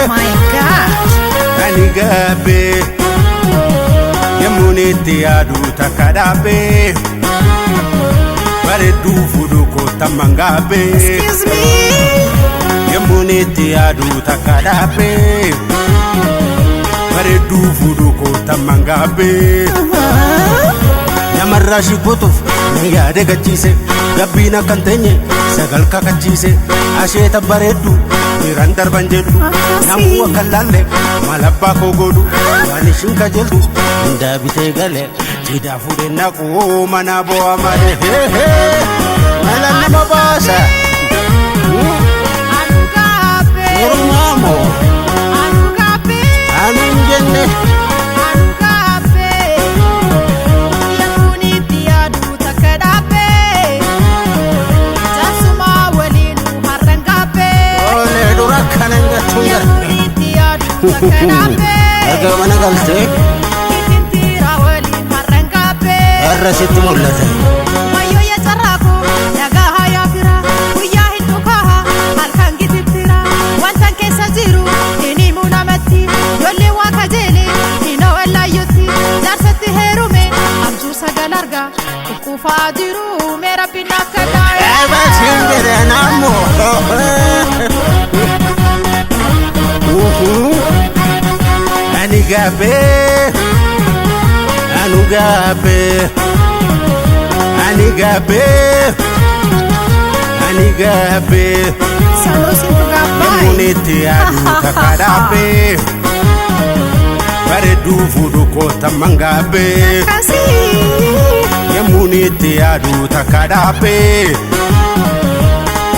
My gosh. Yamuniti adu takadabe Baredu fudu kota mangabe Excuse me. Yamuniti adu takadabe Baredu fudu kota mangabe Yamarrashi kutuf Niyade gachise Gabbina kantenye Sagal kakachise Asheta baredu Mirandar banjedu Namu wakalalle Malabba kogodu Wanishin kajeldu Inda bite gale Tida fude naku Manabo amade Malana mabasa Anugabe. Urumamo Anugabe. Anunjenne Anugabe. Yamuniti adu takadabe. Jasuma walinu harangabe. Ole durakananga tunga Yamuniti adu takadabe. Aga mana galte Itintira walin harangabe. Arrasitu mullata Wayo ya sarako nagaha ya fira Uya hindukaha halkan gititira Wantan kesa jiru ini munamati Yole waka jele ino ella yuti Jarsati herume abjur sagalarga Kukufa jiru mera bina kadaya Eba singere namo Anigabe Anugabe Anigabe Anigabe Salos intugabai Yamuniti adu takadabe Baredu fudu kota mangabe Kasih Yamuniti adu takadabe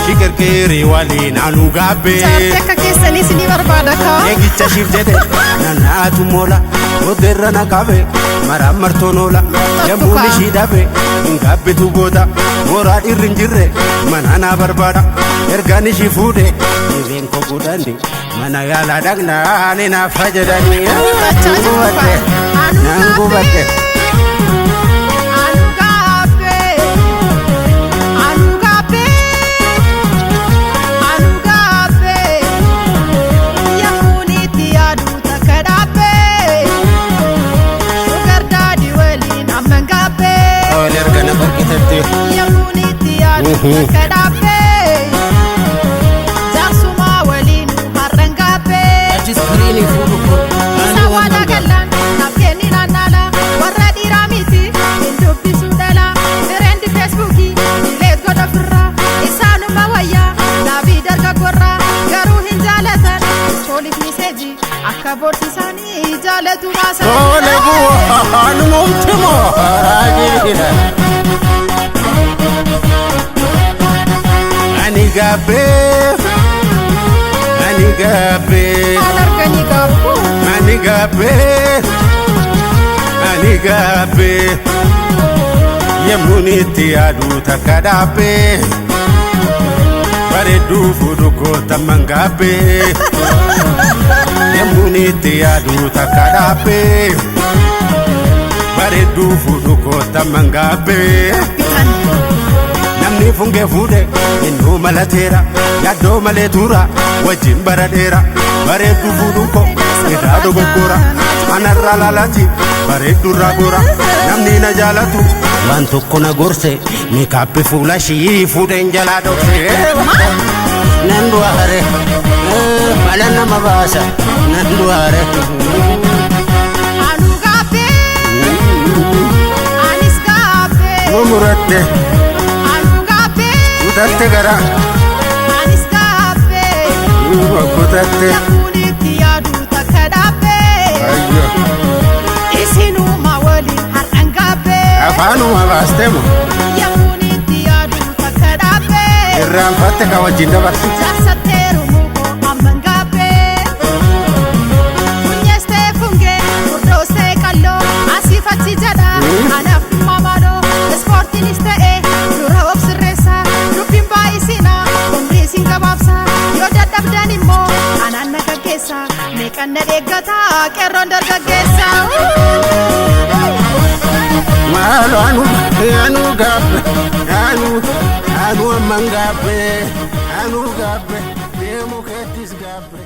Shikerkeri walin anugabe Teka kesani sini barbadaka Egicha shifjete Nanatu mola Oderra nakabe Maramartonola Yamuni shidabe Ngabe tugoda Mora irrinjirre Manana barbada Ergani shifude Ibenko gudandi Mana yala dagna Nina fajadani Nangubate Nangubate Anugabe. Anugabe. Anugabe. Yamuniti adu takadabe. Sugar daddy walin amangabe. Ole ergana bakitete Yamuniti adu takadabe. Jasuma walin harangabe. Jiskrini fudu Isa wada galan nafkeni nanala warra diramiti indubi sudala trend facebooki dilet goda firra isanu mawaya nabi darga gorra garu hinjalatan cholik miseji akka borsisani jalatu masa Ole buwan mumtimo Rajira Anigabe Anigabe alargani gabu Anigabe Anigabe Yamuniti adu takadabe Baredu fudu kota mangabe Yamuniti adu takadabe Baredu fudu kota mangabe pitan Namni funge fude Innu malatera Yaddo maletura Wajin baradera Baredu fudu ko Idadu gogora Anarra lalati Baredu ragora Namni na jalatu Wantu kuna gorse Ni kapi fula shi Fuden jala dokse Nandu hare Malana mabasa Nandu hare anugabe anisgabe Mumuratte anugabe Utatte gara anisgabe Kutatte Yamuniti adu takadabe. Ayyo Isinu mawali harangabe. Afanu mabastemo Yamuniti adu takadabe. Irraanfatte ka wajjin dabarsi Jarsateeru muko amangabe. Funyeste funge furdooste kallo asifachi jada anaaf mamado sportinis ta'e dura obsirreessa dubbiin baay'isina umrii isin gabaabsa yoo dadhabdan immoo anaan na gaggeessa meeqan na deeggata qeerroon dargaggeessa. Maalo anu gabbe anu amman gabbe anu gabbe deemu keettis gabbe.